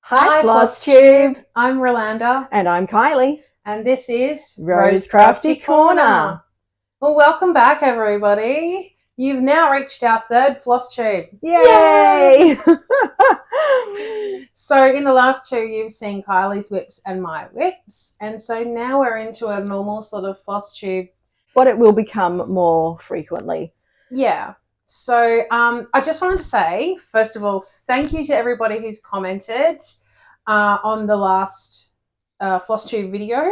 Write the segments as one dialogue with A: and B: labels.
A: Hi Flosstube.
B: I'm Rolanda.
A: And I'm Kylie.
B: And this is
A: Rose Crafty Corner.
B: Well, welcome back, everybody. You've now reached our third Flosstube.
A: Yay!
B: So in the last two, you've seen Kylie's whips and my whips. And so now we're into a normal sort of Flosstube.
A: What it will become more frequently.
B: Yeah. So I just wanted to say, first of all, thank you to everybody who's commented on the last Flosstube video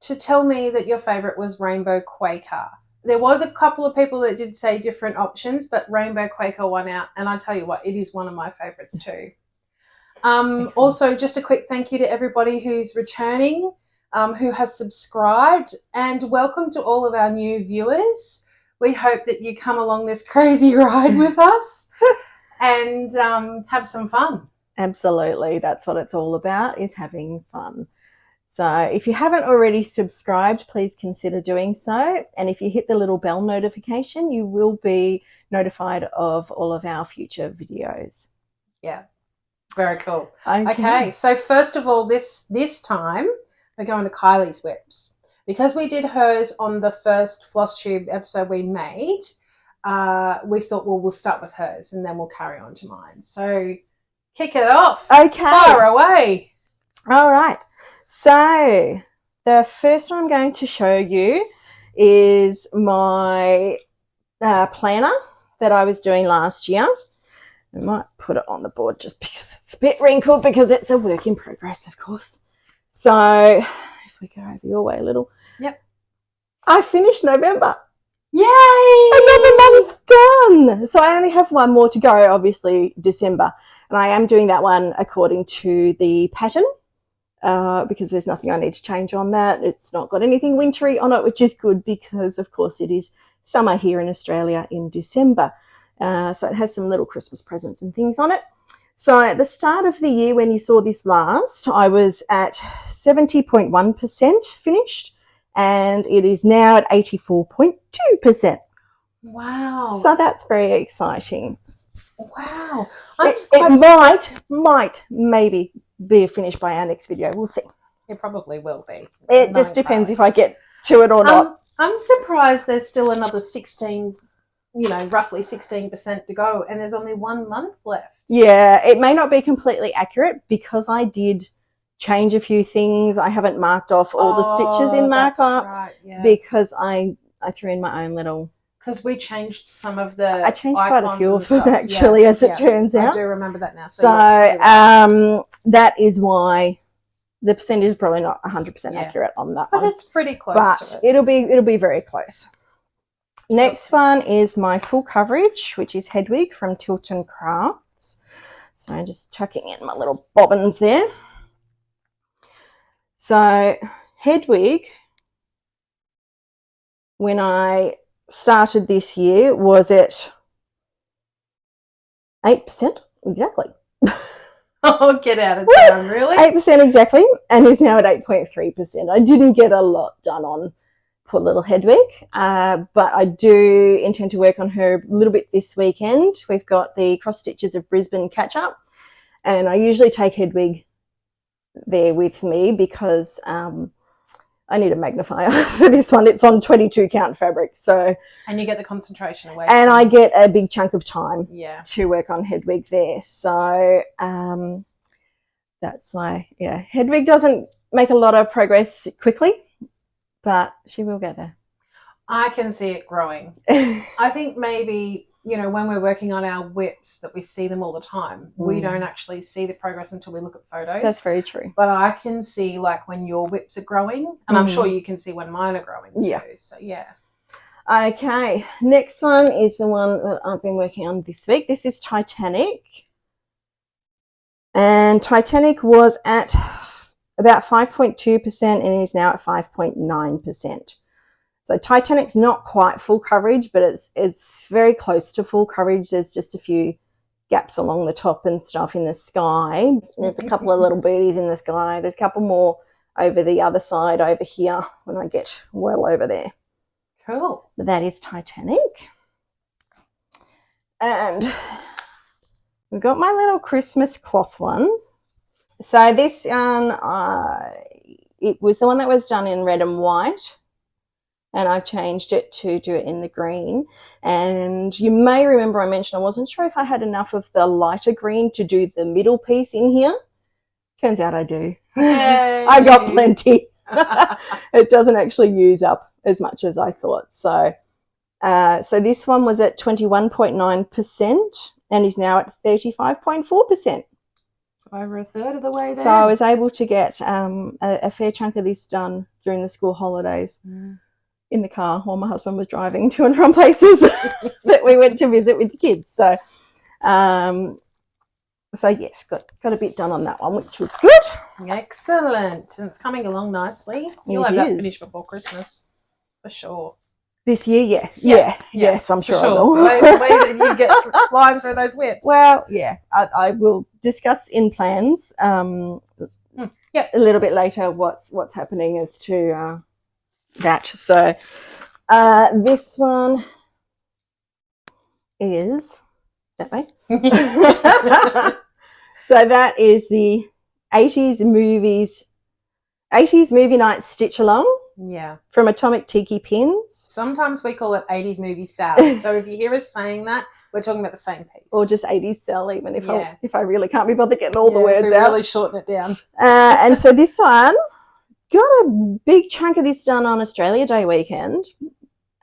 B: to tell me that your favourite was Rainbow Quaker. There was a couple of people that did say different options, but Rainbow Quaker won out, and I tell you what, it is one of my favourites too. Also, just a quick thank you to everybody who's returning, who has subscribed, and welcome to all of our new viewers. We hope that you come along this crazy ride with us and have some fun.
A: Absolutely. That's what it's all about, is having fun. So if you haven't already subscribed, please consider doing so. And if you hit the little bell notification, you will be notified of all of our future videos.
B: Yeah, very cool.
A: Okay,
B: so first of all, this time we're going to Kylie's whips. Because we did hers on the first Flosstube episode we made, we thought, well, we'll start with hers and then we'll carry on to mine. So kick it off.
A: Okay.
B: Fire away.
A: All right. So the first one I'm going to show you is my planner that I was doing last year. I might put it on the board just because it's a bit wrinkled because it's a work in progress, of course. So if we go over your way a little.
B: Yep.
A: I finished November.
B: Yay!
A: Another month done. So I only have one more to go, obviously December. And I am doing that one according to the pattern because there's nothing I need to change on that. It's not got anything wintry on it, which is good because, of course, it is summer here in Australia in December. So it has some little Christmas presents and things on it. So at the start of the year when you saw this last, I was at 70.1% finished, and it is now at 84.2%.
B: Wow.
A: So that's very exciting.
B: Wow.
A: It might maybe be finished by our next video. We'll see.
B: It probably will be.
A: It just depends if I get to it or not.
B: I'm surprised there's still another 16, roughly 16% to go, and there's only 1 month left.
A: Yeah, it may not be completely accurate because I did change a few things. I haven't marked off all the stitches in markup because I threw in my own little...
B: Because we changed some of the
A: I changed quite a few of them actually, as it turns out.
B: I do remember that now.
A: So that is why the percentage is probably not 100% accurate on that one.
B: But it's pretty close to it.
A: It'll be very close. Next one is my full coverage, which is Hedwig from Tilton Crafts. So I'm just chucking in my little bobbins there. So Hedwig, when I started this year, was at 8% exactly.
B: Oh, get out of town, really?
A: 8% exactly, and is now at 8.3%. I didn't get a lot done on poor little Hedwig, but I do intend to work on her a little bit this weekend. We've got the Cross Stitches of Brisbane catch-up, and I usually take Hedwig there with me because I need a magnifier for this one. It's on 22 count fabric.
B: And you get the concentration away.
A: And I get a big chunk of time to work on Hedwig there. So that's why, Hedwig doesn't make a lot of progress quickly, but she will get there.
B: I can see it growing. I think maybe, when we're working on our whips that we see them all the time, we don't actually see the progress until we look at photos.
A: That's very true.
B: But I can see when your whips are growing, and I'm sure you can see when mine are growing too. Yeah. So, yeah.
A: Okay. Next one is the one that I've been working on this week. This is Titanic. And Titanic was at about 5.2% and is now at 5.9%. So Titanic's not quite full coverage, but it's very close to full coverage. There's just a few gaps along the top and stuff in the sky. There's a couple of little booties in the sky. There's a couple more over the other side over here when I get well over there.
B: Cool.
A: But that is Titanic. And we've got my little Christmas cloth one. So this yarn, it was the one that was done in red and white, and I've changed it to do it in the green. And you may remember I mentioned I wasn't sure if I had enough of the lighter green to do the middle piece in here. Turns out I do. I got plenty. It doesn't actually use up as much as I thought. So this one was at 21.9% and is now at 35.4%.
B: So over a third of the way there.
A: So I was able to get a fair chunk of this done during the school holidays in the car while my husband was driving to and from places that we went to visit with the kids. So yes, got a bit done on that one, which was good.
B: Excellent. And it's coming along nicely. You'll have that finished before Christmas, for sure.
A: This year, yeah. Yes, I'm sure I will.
B: The way that you get flying through those whips.
A: Well, yeah, I will discuss in plans a little bit later what's happening as to that. So this one is that way. So that is the 80s movie night stitch along.
B: Yeah.
A: From Atomic Tiki Pins.
B: Sometimes we call it 80s movie salad. So if you hear us saying that, we're talking about the same piece.
A: Or just 80s cell, even if I really can't be bothered getting all the words out.
B: Really shorten it down.
A: And so this one, got a big chunk of this done on Australia Day weekend.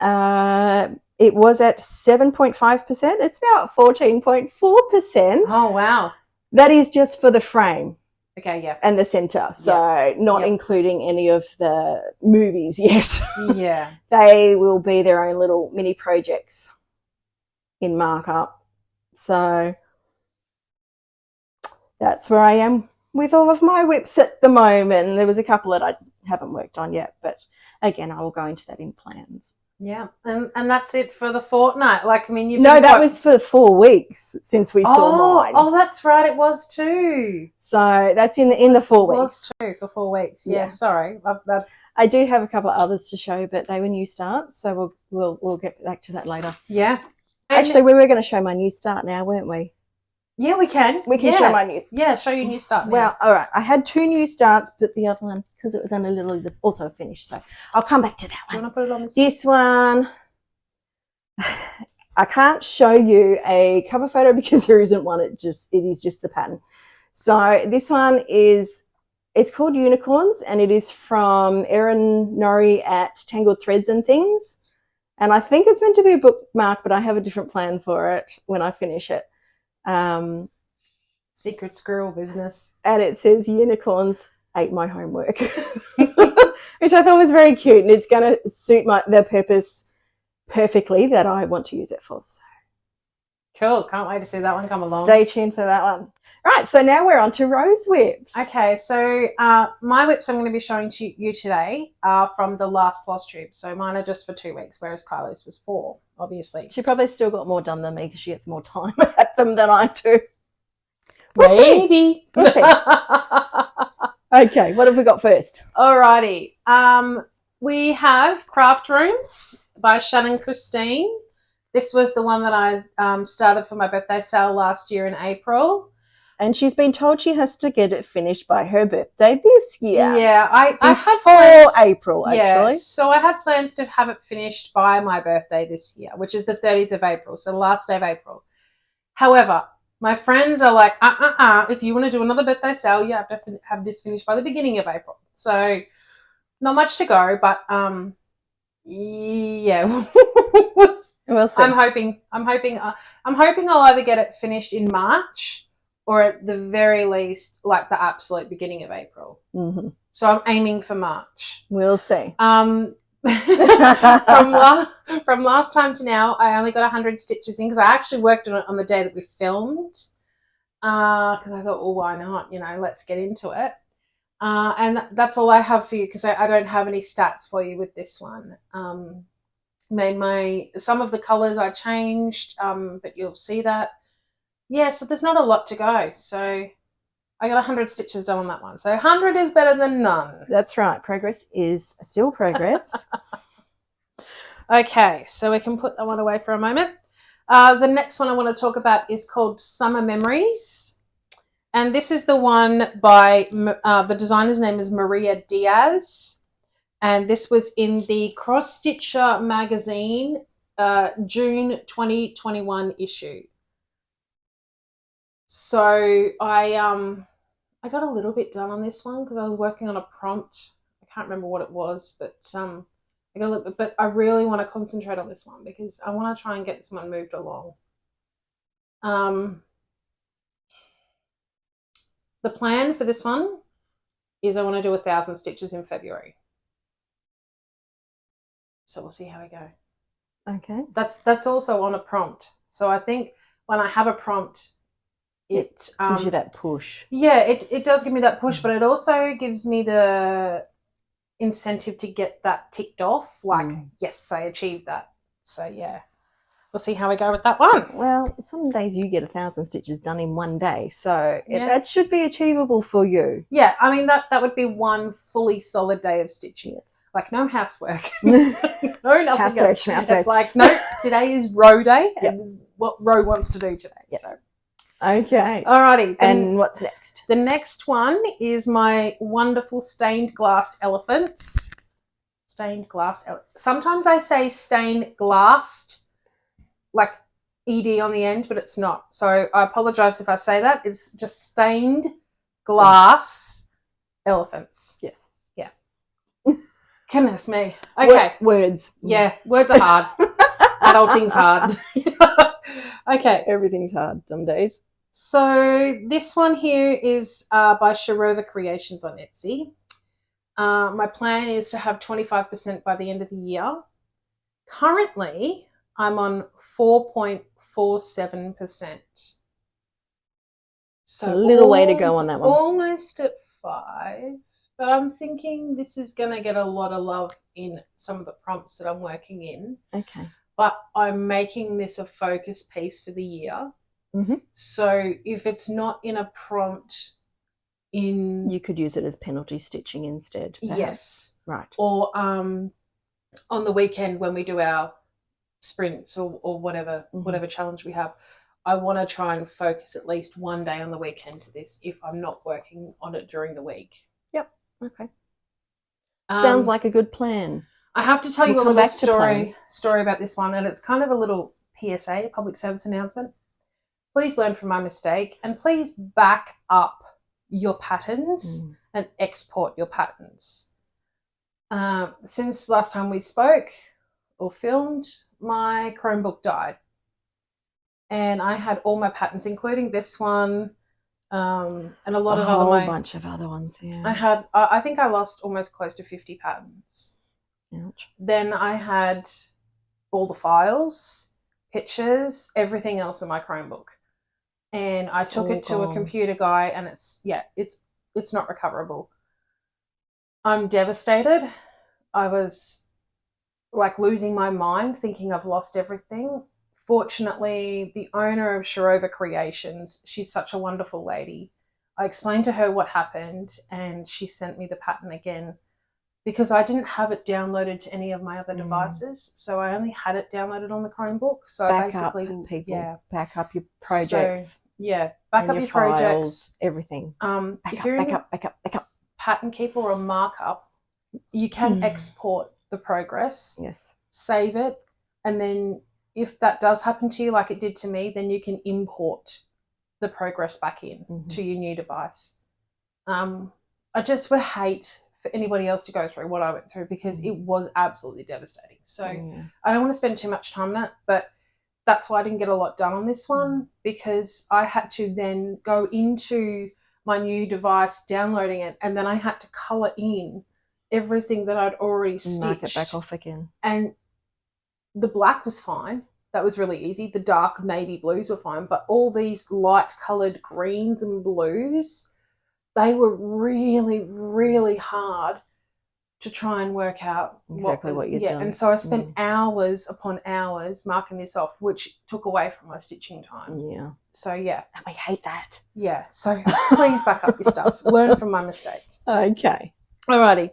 A: It was at 7.5%. It's now at 14.4%.
B: Oh, wow.
A: That is just for the frame.
B: Okay, yeah.
A: And the centre. So not including any of the movies yet.
B: Yeah.
A: They will be their own little mini projects in markup. So that's where I am with all of my whips at the moment. There was a couple that I haven't worked on yet, but again, I will go into that in plans.
B: Yeah, and that's it for the fortnight. Like, I mean,
A: that was for 4 weeks since we saw mine.
B: Oh, that's right, it was too.
A: So that's in the 4 weeks.
B: It was too for 4 weeks. Yeah, sorry.
A: I do have a couple of others to show, but they were new starts, so we'll get back to that later.
B: Yeah.
A: Actually, we were going to show my new start now, weren't we?
B: Yeah, we can.
A: We can show my new.
B: Yeah, show your new start now.
A: Well, all right. I had 2 new starts, but the other one, because it was only little, is also a finish. So I'll come back to that one.
B: Do you want to put it on
A: this one? I can't show you a cover photo because there isn't one. It is just the pattern. So this one it's called Unicorns, and it is from Erin Norrie at Tangled Threads and Things. And I think it's meant to be a bookmark, but I have a different plan for it when I finish it.
B: Secret squirrel business.
A: And it says Unicorns ate my homework, which I thought was very cute, and it's going to suit the purpose perfectly that I want to use it for. So.
B: Cool. Can't wait to see that one come along.
A: Stay tuned for that one. Right, so now we're on to Rose whips.
B: Okay, so my whips I'm going to be showing to you today are from the last Flosstube. So mine are just for 2 weeks, whereas Kylie's was 4, obviously.
A: She probably still got more done than me because she gets more time at them than I do.
B: Maybe.
A: We'll see. Okay, what have we got first?
B: Alrighty. We have Craft Room by Shannon Christine. This was the one that I started for my birthday sale last year in April.
A: And she's been told she has to get it finished by her birthday this year.
B: Yeah, I had
A: plans, April, actually.
B: Yeah, so I had plans to have it finished by my birthday this year, which is the 30th of April, so the last day of April. However, my friends are like, if you want to do another birthday sale, you have to have this finished by the beginning of April. So not much to go, but yeah.
A: We'll see.
B: I'm hoping I'll either get it finished in March or at the very least, like the absolute beginning of April.
A: Mm-hmm.
B: So I'm aiming for March.
A: We'll see.
B: From last time to now, I only got 100 stitches in because I actually worked on it on the day that we filmed. Because I thought, well, why not? Let's get into it. And that's all I have for you because I don't have any stats for you with this one. Some of the colours I changed, but you'll see that. Yeah, so there's not a lot to go. So I got 100 stitches done on that one. So 100 is better than none.
A: That's right. Progress is still progress.
B: Okay, so we can put that one away for a moment. The next one I want to talk about is called Summer Memories. And this is the one by, the designer's name is Maria Diaz. And this was in the CrossStitcher magazine, June 2021 issue. So I got a little bit done on this one because I was working on a prompt. I can't remember what it was, but I got a little bit, but I really want to concentrate on this one because I want to try and get this one moved along. The plan for this one is I want to do 1,000 stitches in February. So we'll see how we go.
A: Okay.
B: That's also on a prompt. So I think when I have a prompt, it
A: gives you that push.
B: Yeah, it does give me that push, but it also gives me the incentive to get that ticked off. Like, yes, I achieved that. So yeah, we'll see how we go with that one.
A: Well, some days you get 1,000 stitches done in one day, so that should be achievable for you.
B: Yeah, I mean that would be one fully solid day of stitching.
A: Yes.
B: Like no housework, no nothing else.
A: Housework.
B: It's like no, today is row day, and this is what row wants to do today.
A: Yes.
B: So.
A: Okay.
B: Alrighty.
A: And what's next?
B: The next one is my wonderful stained glass elephants. Stained glass. Sometimes I say stained glassed, like ED on the end, but it's not. So I apologize if I say that. It's just stained glass elephants.
A: Yes.
B: Yeah. Goodness me. Okay.
A: Words.
B: Yeah, words are hard. Adulting's hard. Okay.
A: Everything's hard some days.
B: So this one here is by Sharova Creations on Etsy. My plan is to have 25% by the end of the year. Currently, I'm on 4.47%. So
A: a little way to go on that one.
B: Almost at 5. But I'm thinking this is going to get a lot of love in some of the prompts that I'm working in.
A: Okay.
B: But I'm making this a focus piece for the year.
A: Mm-hmm.
B: So if it's not in a prompt
A: you could use it as penalty stitching instead. Perhaps.
B: Yes.
A: Right.
B: Or on the weekend when we do our sprints or whatever challenge we have, I want to try and focus at least one day on the weekend to this if I'm not working on it during the week.
A: Yep. Okay. Sounds like a good plan.
B: I have to tell you a little story about this one, and it's kind of a little PSA, public service announcement. Please learn from my mistake and please back up your patterns and export your patterns. Since last time we spoke or filmed, my Chromebook died. And I had all my patterns, including this one and a lot of other... A
A: whole bunch of other ones,
B: yeah. I think I lost almost close to 50 patterns.
A: Ouch.
B: Then I had all the files, pictures, everything else in my Chromebook. And I took it to a computer guy, and it's not recoverable. I'm devastated. I was like losing my mind, thinking I've lost everything. Fortunately, the owner of Sharova Creations, she's such a wonderful lady. I explained to her what happened, and she sent me the pattern again because I didn't have it downloaded to any of my other devices. So I only had it downloaded on the Chromebook. So back up your
A: projects.
B: Back up your projects.
A: Everything.
B: Back up. Pattern Keeper or Markup, you can export the progress.
A: Yes. Save
B: it, and then if that does happen to you, like it did to me, then you can import the progress back in to your new device. I just would hate for anybody else to go through what I went through because it was absolutely devastating. So I don't want to spend too much time on that, but that's why I didn't get a lot done on this one because I had to then go into my new device, downloading it, and then I had to colour in everything that I'd already stitched.
A: Mark it back off again.
B: And the black was fine. That was really easy. The dark navy blues were fine, but all these light coloured greens and blues, they were really, really hard to try and work out
A: exactly what you'd done.
B: And so I spent hours upon hours marking this off, which took away from my stitching time.
A: Yeah.
B: So yeah.
A: And we hate that.
B: Yeah. So please back up your stuff. Learn from my mistake.
A: Okay.
B: Alrighty.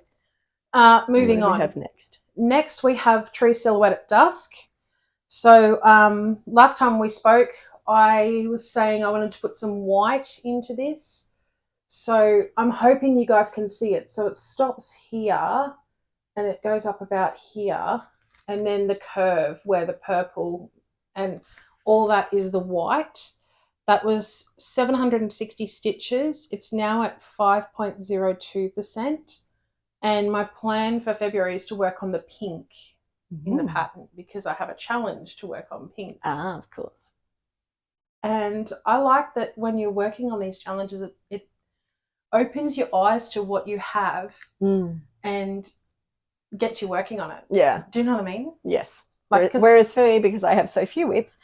B: Moving on.
A: What do we have next?
B: Next we have Tree Silhouette at Dusk. So last time we spoke, I was saying I wanted to put some white into this. So I'm hoping you guys can see it. So it stops here and it goes up about here, and then the curve where the purple and all that is the white. That was 760 stitches. It's now at 5.02%. And my plan for February is to work on the pink in the pattern, because I have a challenge to work on pink.
A: Ah, of course.
B: And I like that when you're working on these challenges, it opens your eyes to what you have and gets you working on it.
A: Yeah.
B: Do you know what I mean?
A: Yes.
B: Like,
A: whereas for me, because I have so few whips,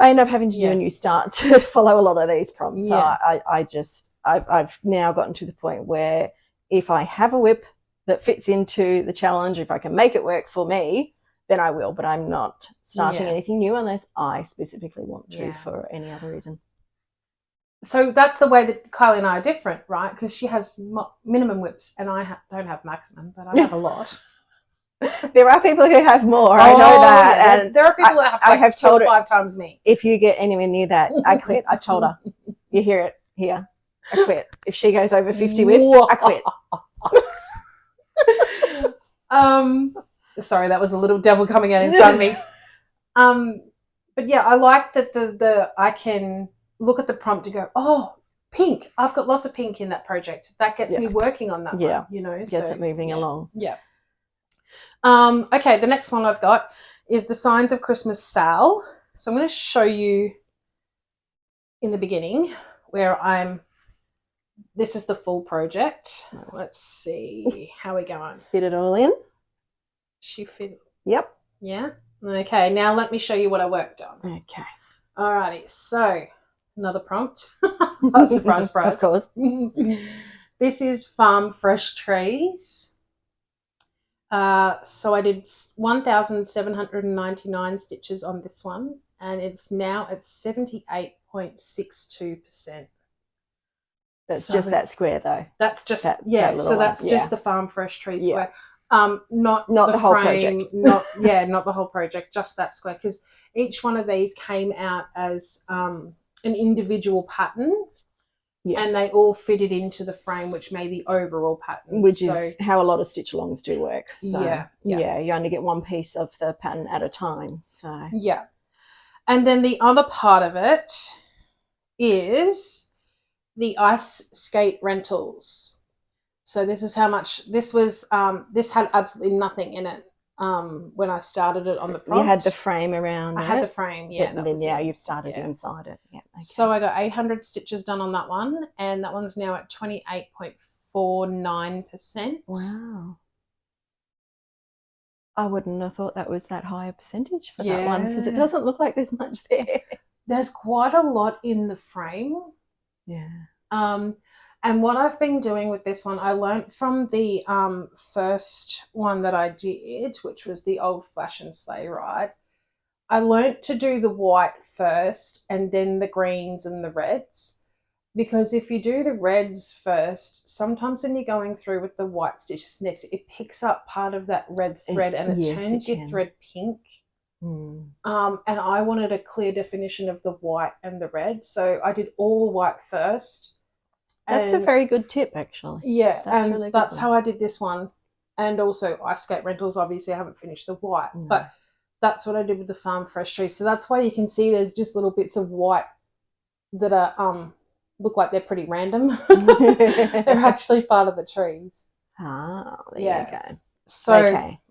A: I end up having to do a new start to follow a lot of these prompts.
B: Yeah.
A: So I've now gotten to the point where if I have a whip that fits into the challenge, if I can make it work for me, then I will. But I'm not starting anything new unless I specifically want to for any other reason.
B: So that's the way that Kylie and I are different, right? Because she has minimum whips and I don't have maximum, but I have a lot.
A: There are people who have more. I know that.
B: Yeah.
A: And
B: there are people that have like 2 or 5 times me.
A: If you get anywhere near that, I quit. I've told her. You hear it here. I quit. If she goes over 50 whips, I quit.
B: Sorry, that was a little devil coming out inside me. But yeah, I like that I can look at the prompt and go, oh, pink. I've got lots of pink in that project. That gets me working on that one, you know.
A: Gets it moving along.
B: Yeah. Okay, the next one I've got is the Signs of Christmas Sal. So I'm going to show you in the beginning where this is the full project. Let's see how we're going.
A: Fit it all in.
B: She fit.
A: Yep.
B: Yeah. Okay, now let me show you what I worked on.
A: Okay.
B: Alrighty, so another prompt. Surprise, surprise.
A: Of course.
B: This is Farm Fresh Trees. So I did 1,799 stitches on this one, and it's now at 78.62%.
A: That's just that square though.
B: That's just so that's just the Farm Fresh Tree square. Not
A: the whole project.
B: Not the whole project, just that square, because each one of these came out as an individual pattern. Yes. And they all fitted into the frame, which made the overall pattern.
A: Which is how a lot of stitch alongs do work. So,
B: yeah,
A: you only get one piece of the pattern at a time. So
B: yeah. And then the other part of it is the ice skate rentals. So this is how much this was. This had absolutely nothing in it when I started it on the prompt.
A: You had the frame around it.
B: I had the frame, yeah.
A: And then now you've started inside it. Yeah. Okay.
B: So I got 800 stitches done on that one, and that one's now at 28.49%.
A: Wow. I wouldn't have thought that was that high a percentage for that one, because it doesn't look like there's much there.
B: There's quite a lot in the frame.
A: Yeah.
B: And what I've been doing with this one, I learnt from the first one that I did, which was the old-fashioned sleigh ride. I learnt to do the white first and then the greens and the reds, because if you do the reds first, sometimes when you're going through with the white stitches next, it picks up part of that red thread and it turns your thread pink. And I wanted a clear definition of the white and the red, so I did all the white first.
A: That's a very good tip, actually.
B: Yeah, that's really good. How I did this one. And also ice skate rentals, obviously I haven't finished the white, but that's what I did with the Farm Fresh Trees. So that's why you can see there's just little bits of white that are look like they're pretty random. They're actually part of the trees.
A: Ah, there you go.
B: So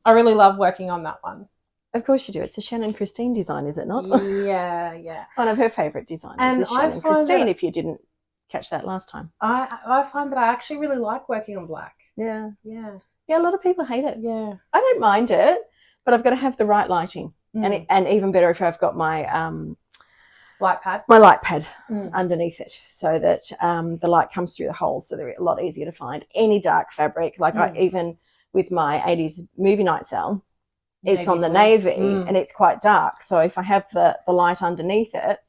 B: I really love working on that one.
A: Of course you do. It's a Shannon Christine design, is it not?
B: Yeah.
A: One of her favourite designers is Shannon Christine, if you didn't catch that last time.
B: I find that I actually really like working on black.
A: Yeah, a lot of people hate it.
B: Yeah,
A: I don't mind it, but I've got to have the right lighting, and even better if I've got my
B: light pad
A: underneath it, so that the light comes through the holes, so they're a lot easier to find. Any dark fabric, like I even with my 80s movie night sale, it's on the navy and it's quite dark, so if I have the light underneath it,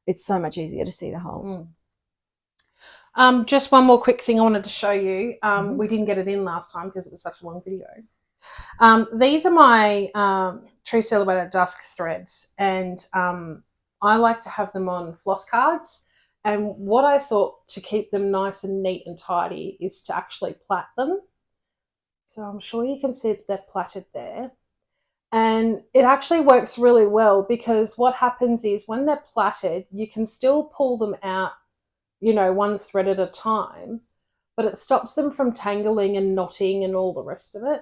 A: it's so much easier to see the holes.
B: Just one more quick thing I wanted to show you. We didn't get it in last time because it was such a long video. These are my Tree Celebrated Dusk threads, and I like to have them on floss cards. And what I thought to keep them nice and neat and tidy is to actually plait them. So I'm sure you can see that they're plaited there. And it actually works really well because what happens is when they're plaited, you can still pull them out, you know, one thread at a time, but it stops them from tangling and knotting and all the rest of it.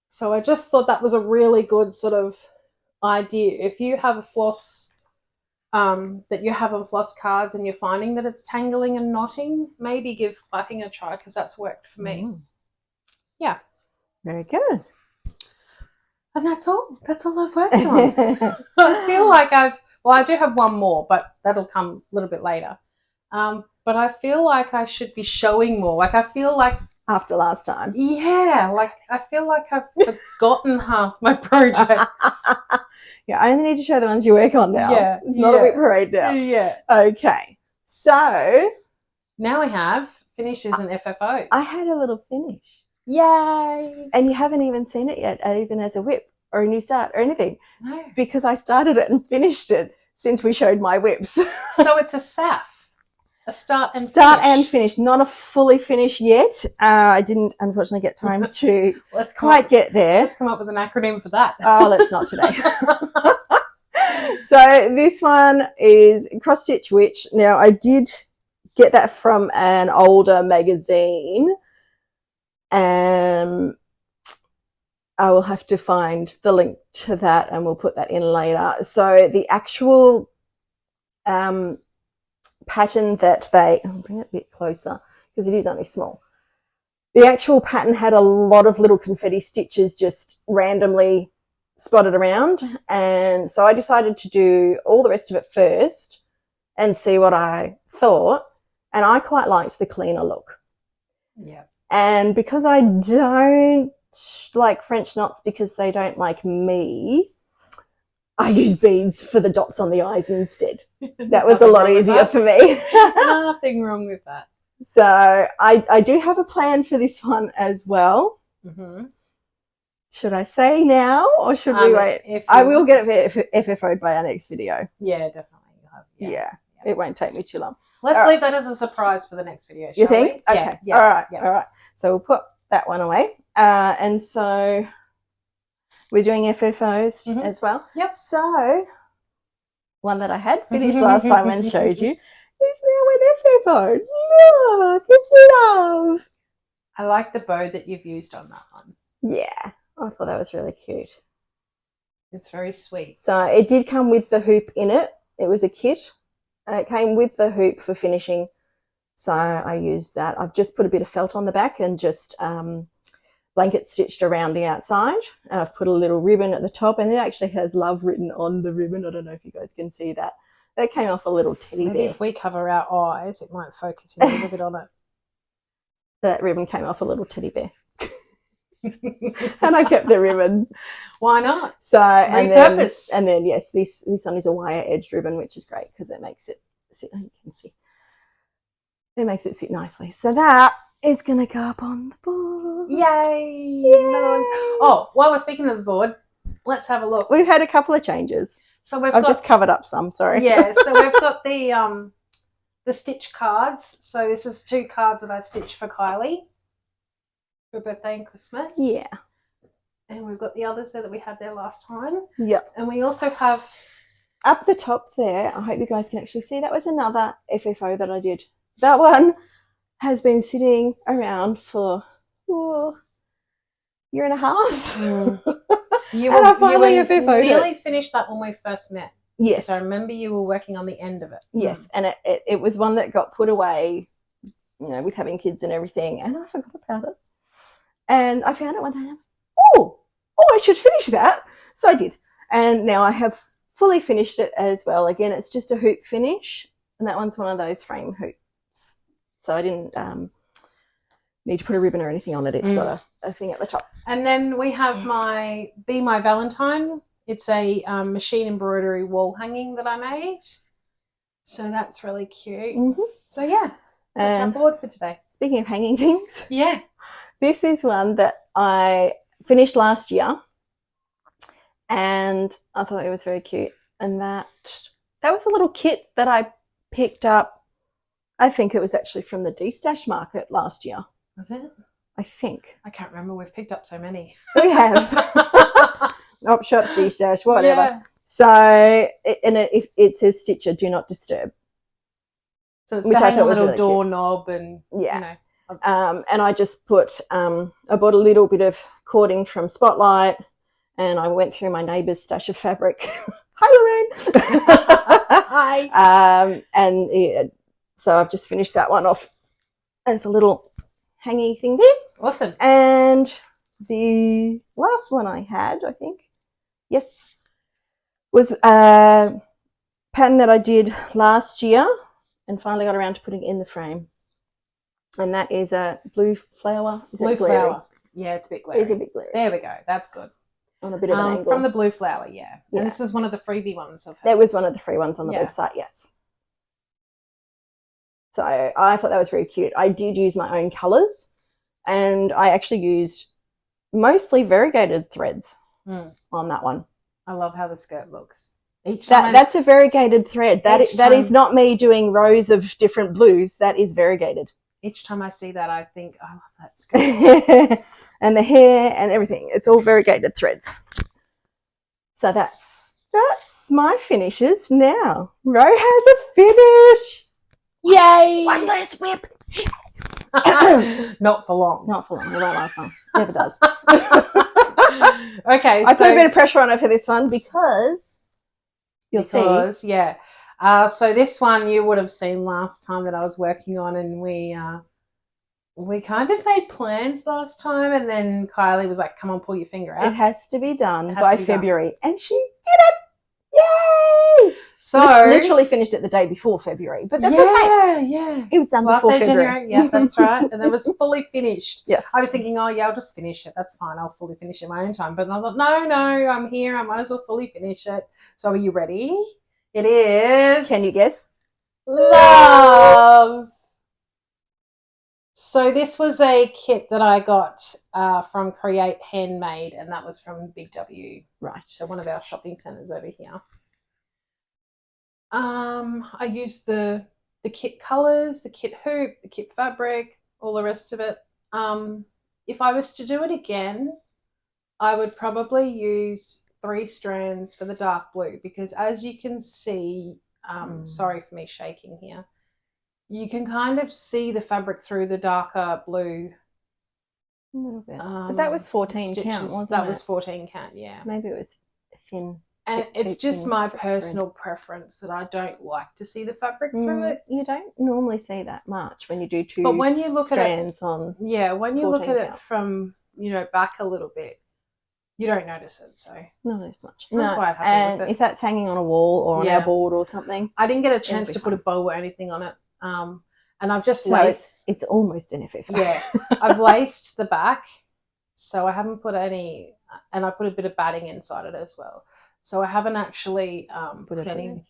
B: So I just thought that was a really good sort of idea. If you have a floss that you have on floss cards and you're finding that it's tangling and knotting, maybe give plaiting a try because that's worked for me. Yeah.
A: Very good.
B: And that's all. That's all I've worked on. I feel like I do have one more, but that'll come a little bit later. But I feel like I should be showing more. Like I feel like
A: after last time.
B: Yeah, like I feel like I've forgotten half my projects.
A: Yeah, I only need to show the ones you work on now.
B: Yeah.
A: It's not a whip parade now.
B: Yeah.
A: Okay. So
B: now we have finishes and FFOs.
A: I had a little finish.
B: Yay.
A: And you haven't even seen it yet, even as a whip or a new start or anything.
B: No.
A: Because I started it and finished it since we showed my whips.
B: So it's a SAF. A start and
A: finish. Not a fully finish yet. I didn't, unfortunately, get time to quite get there.
B: Let's come up with an acronym for that.
A: Oh, let's not today. So this one is Cross Stitch Witch. Now, I did get that from an older magazine. I will have to find the link to that and we'll put that in later. So the actual pattern that I'll bring it a bit closer because it is only small. The actual pattern had a lot of little confetti stitches just randomly spotted around, and so I decided to do all the rest of it first and see what I thought, and I quite liked the cleaner look.
B: Yeah.
A: And because I don't like French knots because they don't like me, I use beads for the dots on the eyes instead. That was a lot easier for me.
B: Nothing wrong with that.
A: So I do have a plan for this one as well. Mm-hmm. Should I say now or should we wait? I will get it FFO'd by our next video.
B: Yeah, definitely.
A: Yeah. It won't take me too long.
B: Let's leave that as a surprise for the next video, shall
A: you think?
B: we?
A: Okay.
B: Yeah.
A: All right. Yeah. All right. So we'll put that one away. And so we're doing FFOs as well.
B: Yep.
A: So one that I had finished last time and showed you is now an FFO. Look, it's love.
B: I like the bow that you've used on that one.
A: Yeah, I thought that was really cute.
B: It's very sweet.
A: So it did come with the hoop in it. It was a kit. It came with the hoop for finishing. So I used that. I've just put a bit of felt on the back and just blanket stitched around the outside. I've put a little ribbon at the top, and it actually has love written on the ribbon. I don't know if you guys can see that. That came off a little teddy bear.
B: Maybe if we cover our eyes, it might focus in a little bit on it.
A: That ribbon came off a little teddy bear. And I kept the ribbon.
B: Why not?
A: So
B: repurpose.
A: And then yes, this one is a wire edged ribbon, which is great because it makes it sit. You can see. It makes it sit nicely. So that is going to go up on the board.
B: Yay!
A: Yay!
B: Oh, while we're speaking of the board, let's have a look.
A: We've had a couple of changes.
B: So I've
A: just covered up some. Sorry.
B: Yeah. So we've got the stitch cards. So this is 2 cards that I stitched for Kylie for birthday and Christmas.
A: Yeah.
B: And we've got the others there that we had there last time.
A: Yep.
B: And we also have
A: up the top there. I hope you guys can actually see. That was another FFO that I did. That one has been sitting around for a year and a half.
B: You nearly finished that when we first met.
A: Yes.
B: So I remember you were working on the end of it.
A: Yes, and it was one that got put away, you know, with having kids and everything, and I forgot about it. And I found it one day. And I should finish that. So I did. And now I have fully finished it as well. Again, it's just a hoop finish, and that one's one of those frame hoops. So I didn't need to put a ribbon or anything on it. It's got a thing at the top. And
B: then we have my Be My Valentine. It's a machine embroidery wall hanging that I made. So that's really cute. Mm-hmm. So yeah, that's our board for today.
A: Speaking of hanging things.
B: Yeah.
A: This is one that I finished last year and I thought it was very cute. And that That was a little kit that I picked up. I think it was actually from the D-Stash market last year.
B: Was it?
A: I think.
B: I can't remember. We've picked up so many.
A: We have. Op shops, D-Stash, whatever.
B: Yeah.
A: So, it says Stitcher, do not disturb.
B: So it's to hang a little doorknob and,
A: yeah.
B: you know.
A: And I just put, I bought a little bit of cording from Spotlight, and I went through my neighbour's stash of fabric. Hi, Lorraine.
B: Hi.
A: So I've just finished that one off. There's a little hangy thing there.
B: Awesome.
A: And the last one I had, I think, yes, was a pattern that I did last year and finally got around to putting in the frame. And that is a blue flower. Is
B: blue
A: it glary?
B: flower. Yeah, it's a bit glary.
A: It's a bit glary.
B: There we go. That's good.
A: On a bit of an angle.
B: From the blue flower, yeah. And this was one of the freebie ones.
A: That was one of the free ones on the website, yes. So I thought that was very cute. I did use my own colours, and I actually used mostly variegated threads on that one.
B: I love how the skirt looks. Each time
A: that's a variegated thread. That is not me doing rows of different blues. That is variegated.
B: Each time I see that, I think, I love that skirt.
A: And the hair and everything. It's all variegated threads. So that's my finishes now. Ro has a finish.
B: Yay!
A: One less whip.
B: Not for long.
A: Not for long. It won't last long. Never does.
B: Okay,
A: I put a bit of pressure on it for this one because you'll see.
B: Yeah. So this one you would have seen last time that I was working on, and we kind of made plans last time, and then Kylie was like, come on, pull your finger out.
A: It has to be done by February. And she did it. Yay!
B: So
A: literally finished it the day before February, but that's okay.
B: Yeah.
A: It was done before February.
B: Yeah, that's right. And it was fully finished.
A: Yes.
B: I was thinking, oh yeah, I'll just finish it. That's fine. I'll fully finish it my own time. But I thought, no, I'm here. I might as well fully finish it. So are you ready? It is.
A: Can you guess?
B: Love. So this was a kit that I got from Create Handmade, and that was from Big W.
A: Right.
B: So one of our shopping centres over here. I used the kit colours, the kit hoop, the kit fabric, all the rest of it. If I was to do it again, I would probably use 3 strands for the dark blue, because as you can see, sorry for me shaking here, you can kind of see the fabric through the darker blue.
A: A little bit. But that was 14 count, wasn't it?
B: That was 14 count, yeah.
A: Maybe it was thin.
B: And it's just my personal preference that I don't like to see the fabric through it.
A: You don't normally see that much when you do 2
B: but when you look
A: strands
B: at it,
A: on.
B: Yeah, when you look at it from, back a little bit, you don't notice it. So
A: not as much.
B: I'm quite happy with it.
A: If that's hanging on a wall or on our board or something.
B: I didn't get a chance to put a bow or anything on it. And I've just laced.
A: It's almost an FF.
B: Yeah, I've laced the back, so I haven't put any, and I put a bit of batting inside it as well. So I haven't actually put any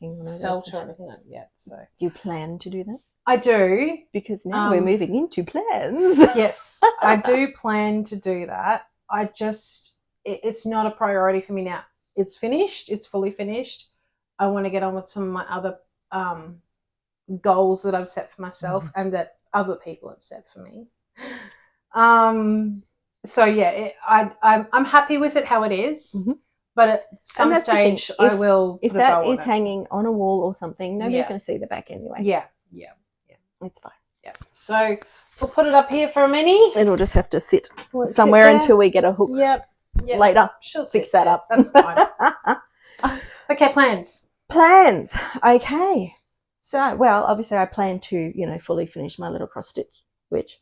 B: felt or anything on it yet. So
A: do you plan to do that?
B: I do,
A: because now we're moving into plans.
B: Yes, I do plan to do that. I just it's not a priority for me now. It's finished. It's fully finished. I want to get on with some of my other goals that I've set for myself and that other people have set for me. So yeah, I'm happy with it how it is. But at some stage, I will.
A: If that is hanging on a wall or something, nobody's going to see the back anyway.
B: Yeah.
A: It's fine.
B: Yeah. So we'll put it up here for a minute.
A: It'll just have to sit somewhere until we get a hook.
B: Yep.
A: Later,
B: she'll
A: fix that up.
B: That's fine. Okay, plans.
A: Okay. So, well, obviously, I plan to, fully finish my little cross stitch, which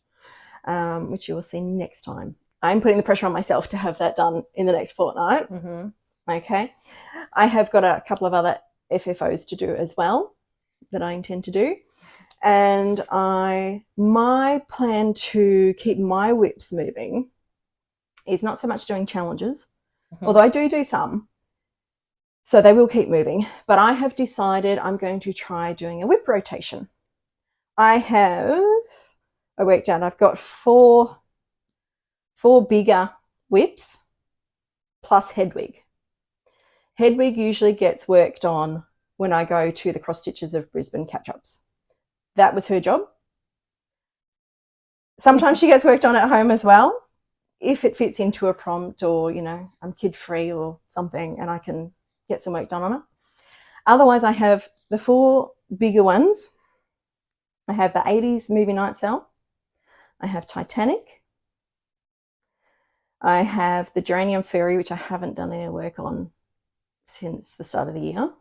A: you will see next time. I'm putting the pressure on myself to have that done in the next fortnight. Okay. I have got a couple of other FFOs to do as well that I intend to do. And my plan to keep my whips moving is not so much doing challenges, although I do some. So they will keep moving. But I have decided I'm going to try doing a whip rotation. I worked out I've got four bigger whips plus head wig. Head wig usually gets worked on when I go to the Cross Stitchers of Brisbane catch-ups. That was her job. Sometimes she gets worked on at home as well, if it fits into a prompt or, you know, I'm kid-free or something and I can get some work done on it. Otherwise, I have the 4 bigger ones. I have the 80s movie night cell. I have Titanic. I have the Geranium Fairy, which I haven't done any work on since the start of the year.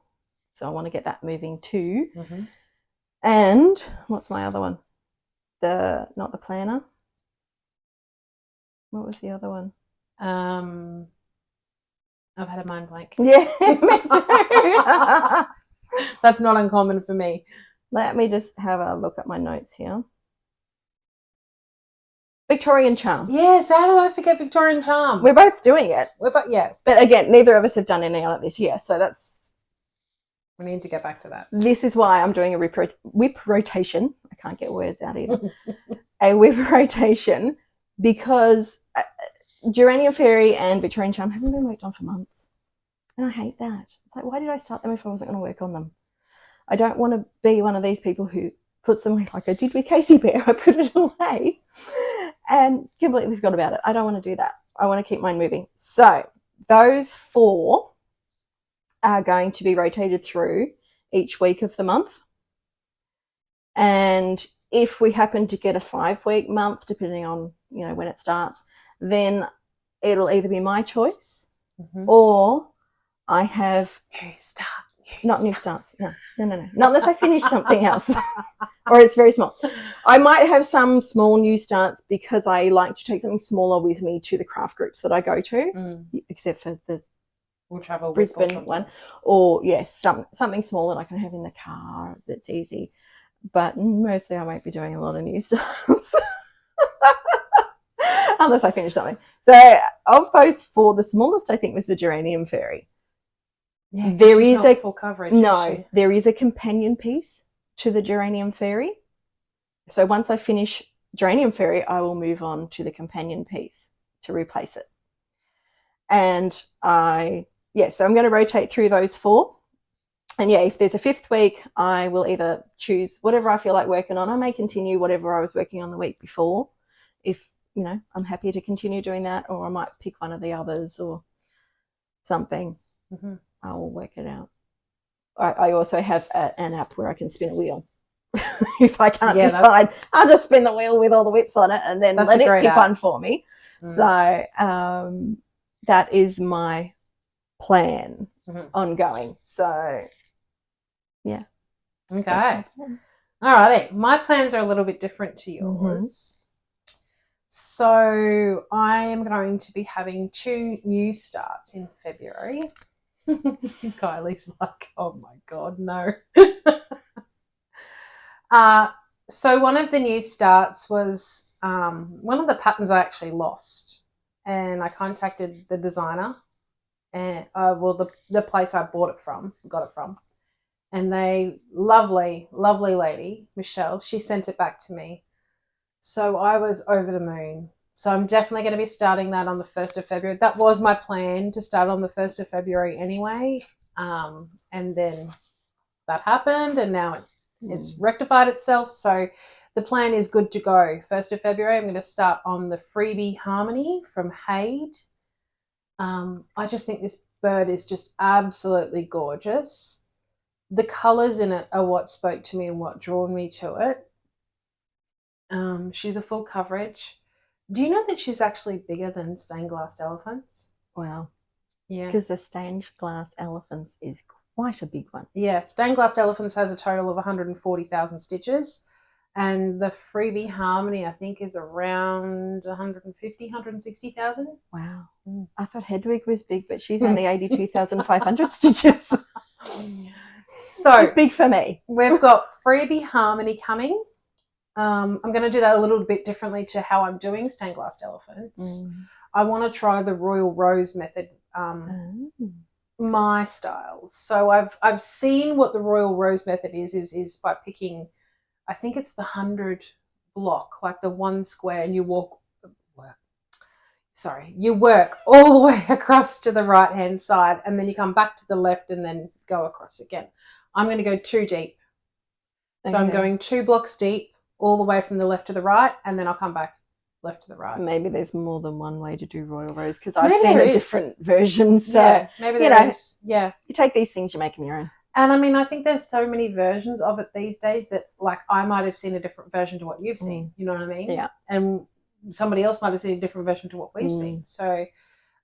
A: So I want to get that moving too.
B: Mm-hmm.
A: And what's my other one? Not the planner. What was the other one?
B: I've had a mind blank.
A: Yeah, me too.
B: That's not uncommon for me.
A: Let me just have a look at my notes here. Victorian Charm.
B: Yes, how did I forget Victorian Charm?
A: We're both doing it.
B: Yeah.
A: But again, neither of us have done any of it this year, so
B: we need to get back to that.
A: This is why I'm doing a whip rotation. I can't get words out either. A whip rotation, because Geranium Fairy and Victorian Charm haven't been worked on for months. And I hate that. It's like, why did I start them if I wasn't going to work on them? I don't want to be one of these people who puts them away like I did with Casey Bear. I put it away and completely forgot about it. I don't want to do that. I want to keep mine moving. So those 4 are going to be rotated through each week of the month. And if we happen to get a 5-week month, depending on, you know, when it starts, then it'll either be my choice or I have new starts. No. Not unless I finish something else or it's very small. I might have some small new starts because I like to take something smaller with me to the craft groups that I go to, except for the Brisbane one. Or yes, something small that I can have in the car that's easy. But mostly I won't be doing a lot of new starts. Unless I finish something. So of those 4, the smallest I think was the Geranium Fairy.
B: Yeah, there is a full coverage.
A: No, there is a companion piece to the Geranium Fairy. So once I finish Geranium Fairy, I will move on to the companion piece to replace it. And so I'm going to rotate through those 4. And yeah, if there's a 5th week, I will either choose whatever I feel like working on. I may continue whatever I was working on the week before, if, you know, I'm happy to continue doing that, or I might pick one of the others or something. I will work it out. I also have an app where I can spin a wheel. If I can't decide, I'll just spin the wheel with all the whips on it and then let it pick one for me. So that is my plan ongoing. So yeah.
B: Okay. Alrighty. My plans are a little bit different to yours. So I am going to be having 2 new starts in February. Kylie's like, oh my God, no. So one of the new starts was one of the patterns I actually lost, and I contacted the designer and the place I got it from, and they lovely lady, Michelle, she sent it back to me. So I was over the moon. So I'm definitely going to be starting that on the 1st of February. That was my plan, to start on the 1st of February anyway. And then that happened, and now it's rectified itself. So the plan is good to go. 1st of February, I'm going to start on the Freebie Harmony from Haid. I just think this bird is just absolutely gorgeous. The colours in it are what spoke to me and what drew me to it. She's a full coverage. Do you know that she's actually bigger than stained glass elephants?
A: Wow.
B: Yeah.
A: Because the stained glass elephants is quite a big one.
B: Yeah. Stained glass elephants has a total of 140,000 stitches. And the Freebie Harmony, I think, is around 150, 160,000.
A: Wow. I thought Hedwig was big, but she's only 82,500 stitches. So it's big for me.
B: We've got Freebie Harmony coming. I'm going to do that a little bit differently to how I'm doing stained glass elephants. I want to try the Royal Rose method, my style. So I've seen what the Royal Rose method is by picking, I think it's the 100 block, like the 1 square, and you work all the way across to the right hand side, and then you come back to the left and then go across again. I'm going to go 2 deep. So
A: Okay.
B: I'm going 2 blocks deep all the way from the left to the right, and then I'll come back left to the right.
A: Maybe there's more than one way to do royal rose because I've
B: Maybe
A: seen
B: there
A: a
B: is.
A: different version. So,
B: Yeah, maybe
A: you
B: there
A: know,
B: is. Yeah.
A: you take these things, you make them your own.
B: And I mean, I think there's so many versions of it these days that, like, I might have seen a different version to what you've seen. You know what I mean?
A: Yeah.
B: And somebody else might have seen a different version to what we've seen. So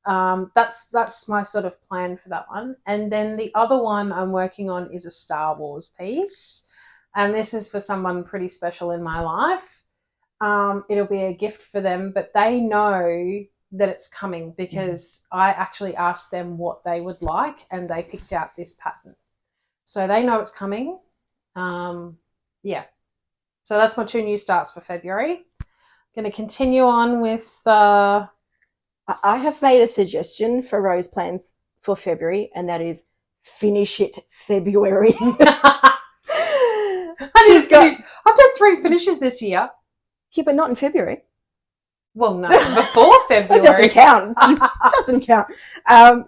B: that's my sort of plan for that one. And then the other one I'm working on is a Star Wars piece. And this is for someone pretty special in my life. It'll be a gift for them, but they know that it's coming because I actually asked them what they would like and they picked out this pattern. So they know it's coming. Yeah. So that's my 2 new starts for February. I'm going to continue on with...
A: I have made a suggestion for rose plans for February, and that is finish it February.
B: I've done 3 finishes this year.
A: Yeah, but not in February.
B: Well, no, before February.
A: It doesn't count. It doesn't count.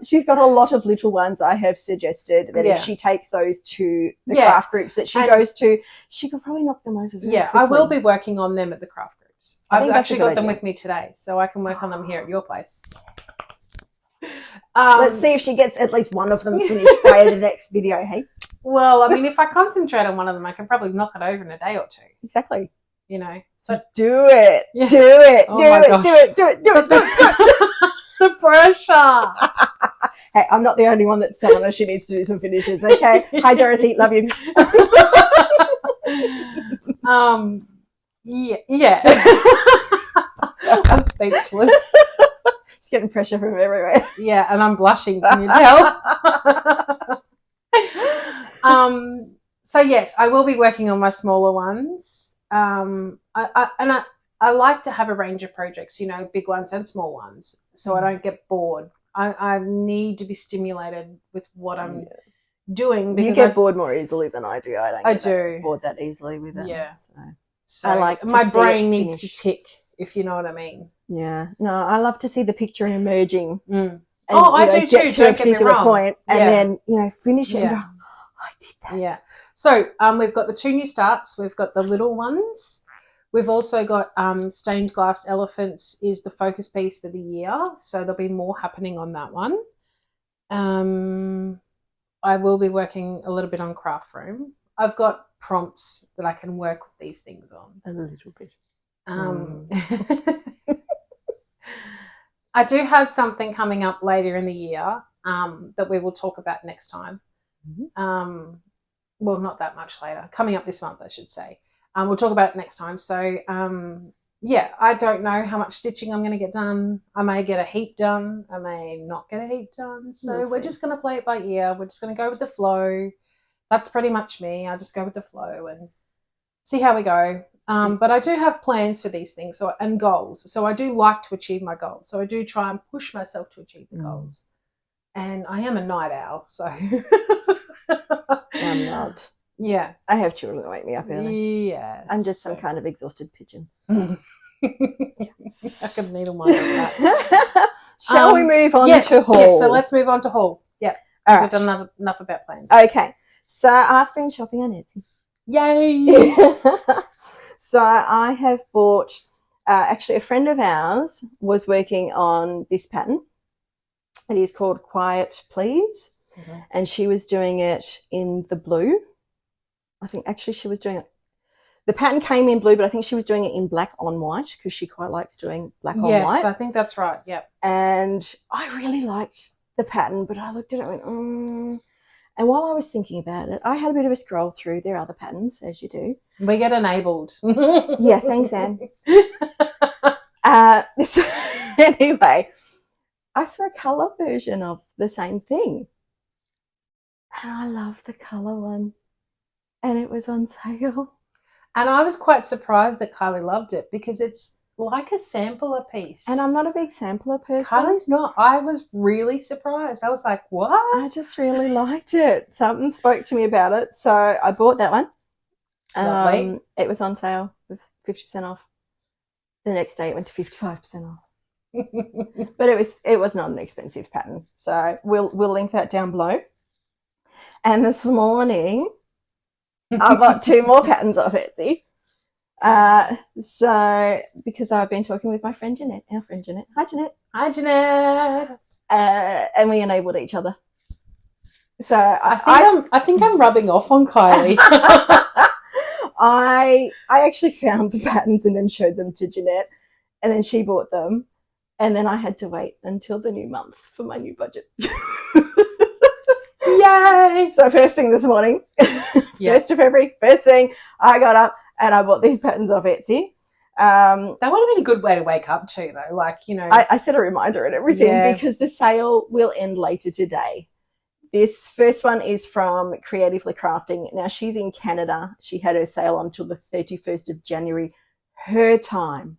A: She's got a lot of little ones. I have suggested that if she takes those to the craft groups that she goes to, she could probably knock them over very quickly.
B: I will be working on them at the craft groups. I've actually got them
A: idea
B: with me today, so I can work on them here at your place.
A: Let's see if she gets at least one of them finished by the next video, hey?
B: Well, I mean, if I concentrate on one of them, I can probably knock it over in a day or 2.
A: Exactly.
B: You know,
A: so do it.
B: Yeah.
A: Do it.
B: Oh
A: do it.
B: The pressure.
A: Hey, I'm not the only one that's telling her she needs to do some finishes. Okay. Hi, Dorothy. Love you.
B: Yeah. I'm speechless.
A: She's getting pressure from everywhere.
B: Yeah, and I'm blushing. Can you tell? So yes, I will be working on my smaller ones. I like to have a range of projects, you know, big ones and small ones, so I don't get bored. I need to be stimulated with what I'm doing. Because
A: you get bored more easily than I do. I don't get bored that easily with it.
B: Yeah.
A: So I like
B: my brain needs to tick, if you know what I mean.
A: Yeah. No, I love to see the picture emerging.
B: And, I do too.
A: Get to a particular point and then, you know, finish it and go, oh, I did that.
B: Yeah. So we've got the 2 new starts. We've got the little ones. We've also got Stained Glass Elephants is the focus piece for the year. So there'll be more happening on that one. I will be working a little bit on Craft Room. I've got prompts that I can work with these things on.
A: A little bit.
B: I do have something coming up later in the year that we will talk about next time. Well, not that much later. Coming up this month, I should say. We'll talk about it next time. So, yeah, I don't know how much stitching I'm going to get done. I may get a heap done. I may not get a heap done. So we're just going to play it by ear. We're just going to go with the flow. That's pretty much me. I just go with the flow and see how we go. But I do have plans for these things and goals. So I do like to achieve my goals. So I do try and push myself to achieve the goals. And I am a night owl, so...
A: I'm not.
B: Yeah.
A: I have children that wake me up early.
B: Yeah.
A: I'm just some kind of exhausted pigeon.
B: I could needle mine like that.
A: Shall we move on to haul?
B: Yes, so let's move on to haul. Yeah.
A: All
B: We've done enough about plans.
A: Okay. So I've been shopping on Etsy.
B: Yay!
A: So I have bought, actually a friend of ours was working on this pattern. It is called Quiet Please. And she was doing it in the blue. I think actually she was doing it. The pattern came in blue, but I think she was doing it in black on white because she quite likes doing black on white.
B: Yes, I think that's right. Yep.
A: And I really liked the pattern, but I looked at it and went, And while I was thinking about it, I had a bit of a scroll through their other patterns, as you do.
B: We get enabled.
A: Yeah, thanks, Anne. Anyway, I saw a colour version of the same thing. And I love the colour one. And it was on sale.
B: And I was quite surprised that Kylie loved it because it's like a sampler piece.
A: And I'm not a big sampler person.
B: Kylie's not. I was really surprised. I was like, what?
A: I just really liked it. Something spoke to me about it. So I bought that one.
B: Lovely.
A: It was on sale. It was 50% off. The next day it went to 55% off. But it was not an expensive pattern. So we'll link that down below. And this morning, I bought 2 more patterns off Etsy. So because I've been talking with my friend Jeanette, our friend Jeanette. Hi, Jeanette.
B: Hi, Jeanette.
A: And we enabled each other. So
B: I think I'm rubbing off on Kylie.
A: I actually found the patterns and then showed them to Jeanette, and then she bought them, and then I had to wait until the new month for my new budget.
B: Yay!
A: So first thing this morning, 1st of February, first thing, I got up and I bought these patterns off Etsy.
B: That would have been a good way to wake up too, though. Like, you know,
A: I set a reminder and everything because the sale will end later today. This first one is from Creatively Crafting. Now, she's in Canada. She had her sale until the 31st of January, her time.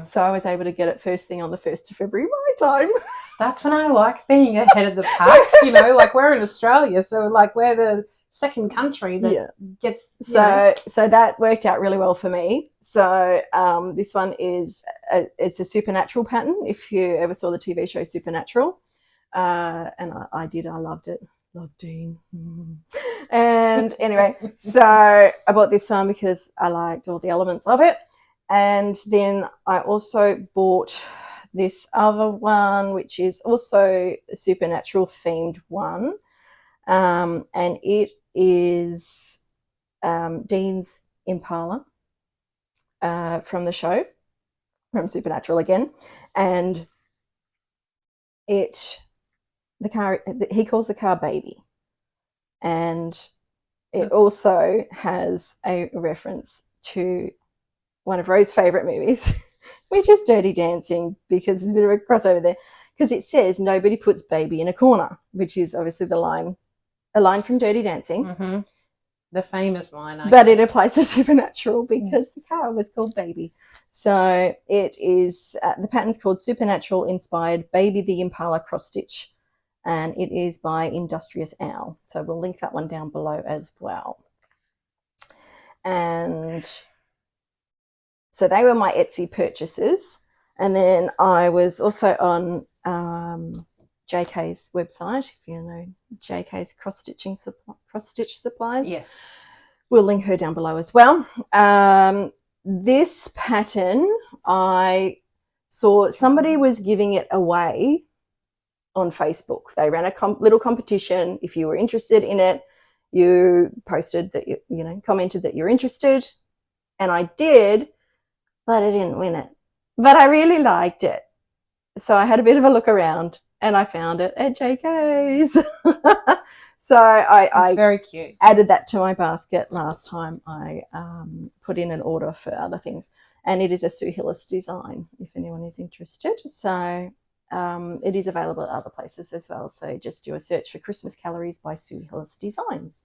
A: So I was able to get it first thing on the 1st of February, my time.
B: That's when I like being ahead of the pack, you know, like we're in Australia, so like we're the second country that gets...
A: So that worked out really well for me. So this one is, it's a supernatural pattern, if you ever saw the TV show Supernatural. And I did. I loved it. Loved Dean. And anyway, so I bought this one because I liked all the elements of it. And then I also bought this other one, which is also a supernatural themed one. And it is Dean's Impala from the show, from Supernatural again. And he calls the car Baby, and it also has a reference to one of Rose's favourite movies, which is Dirty Dancing, because there's a bit of a crossover there, because it says nobody puts baby in a corner, which is obviously a line from Dirty Dancing.
B: Mm-hmm. The famous line,
A: but it applies to Supernatural because the car was called Baby. So it is, the pattern's called Supernatural Inspired Baby the Impala Cross Stitch, and it is by Industrious Owl. So we'll link that one down below as well. And so they were my Etsy purchases. And then I was also on JK's website, if you know JK's cross-stitch supplies.
B: Yes.
A: We'll link her down below as well. This pattern, I saw somebody was giving it away on Facebook. They ran a little competition. If you were interested in it, you posted that commented that you're interested, and I did, but I didn't win it. But I really liked it, so I had a bit of a look around, and I found it at JK's. So it's
B: very cute.
A: Added that to my basket last time I put in an order for other things, and it is a Sue Hillis design if anyone is interested. So it is available at other places as well. So just do a search for Christmas Calories by Sue Hillis Designs.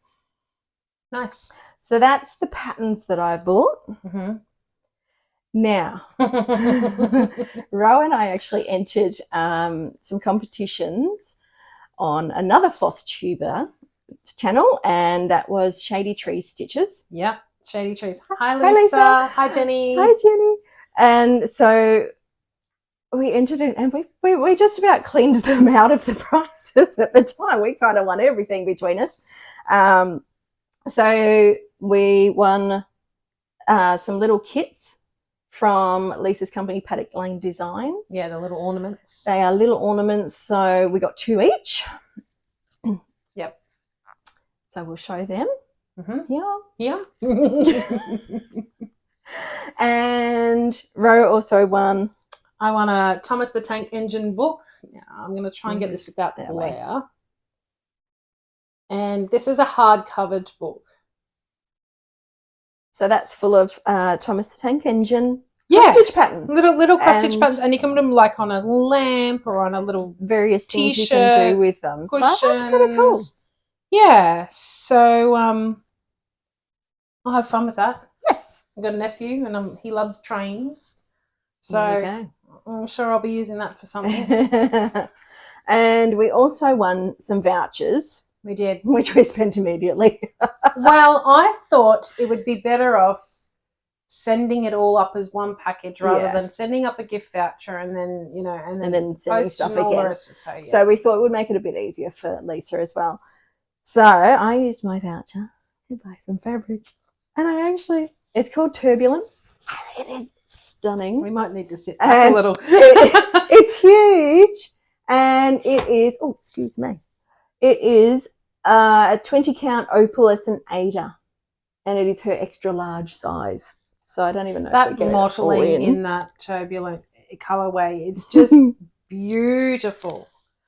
B: Nice.
A: So that's the patterns that I bought.
B: Mm-hmm.
A: Now, Ro and I actually entered some competitions on another Flosstuber channel, and that was Shady Trees Stitches.
B: Yeah, Shady Trees. Hi, Lisa. Hi, Jenny.
A: Hi, Jenny. And so we entered it, and we just about cleaned them out of the prizes at the time. We kind of won everything between us. So we won some little kits from Lisa's company, Paddock Lane Designs.
B: Yeah, the little ornaments.
A: They are little ornaments, so we got 2 each.
B: Yep.
A: So we'll show them.
B: Mm-hmm. Yeah.
A: And Ro also won.
B: I won a Thomas the Tank Engine book. Now I'm going to try and get this without the glare. And this is a hard-covered book. So
A: that's full of Thomas the Tank Engine cross-stitch patterns.
B: Little cross-stitch patterns. And you can put them like on a lamp or on a little
A: various things you can do with them.
B: Cushions.
A: So that's pretty cool.
B: Yeah. So I'll have fun with that.
A: Yes.
B: I've got a nephew and he loves trains. So I'm sure I'll be using that for something.
A: And we also won some vouchers.
B: We did.
A: Which we spent immediately.
B: Well, I thought it would be better off sending it all up as one package rather than sending up a gift voucher and then, and then
A: sending stuff again.
B: So
A: we thought it would make it a bit easier for Lisa as well. So I used my voucher to buy some fabric, and it's called Turbulent. It is stunning.
B: We might need to sit back a little.
A: It's huge, and it is, oh, excuse me, it is a 20 count opalescent Ada, and it is her extra large size. So I don't even know
B: that
A: if we're
B: mottling in that Turbulent colorway. It's just beautiful.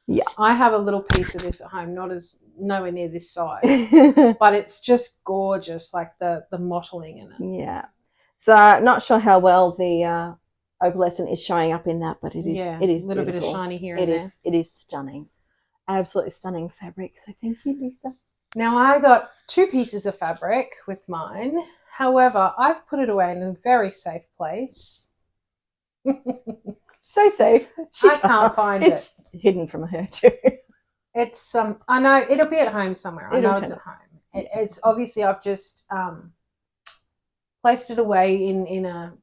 A: Yeah,
B: I have a little piece of this at home, nowhere near this size, but it's just gorgeous, like the mottling in it.
A: Yeah. So not sure how well the opalescent is showing up in that, but it is
B: a little
A: beautiful.
B: Bit of shiny here and there.
A: It is stunning. Absolutely stunning fabric. So thank you, Lisa.
B: Now I got 2 pieces of fabric with mine. However, I've put it away in a very safe place.
A: So safe.
B: I can't find it.
A: It's hidden from her too.
B: It's I know it'll be at home somewhere. I know it's at home. It's obviously I've just placed it away in a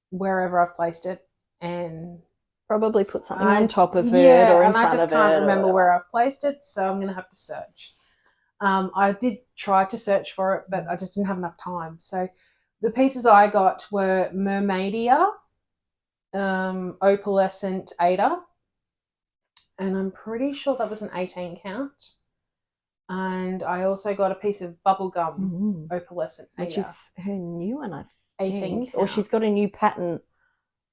B: wherever I've placed it, and
A: probably put something on top of it or in front of it.
B: And I just can't remember where I've placed it, so I'm going to have to search. I did try to search for it, but I just didn't have enough time. So the pieces I got were Mermaidia, opalescent Ada, and I'm pretty sure that was an 18 count. And I also got a piece of bubblegum opalescent Ada,
A: which is her new one, I think.
B: 18 count.
A: Or she's got a new pattern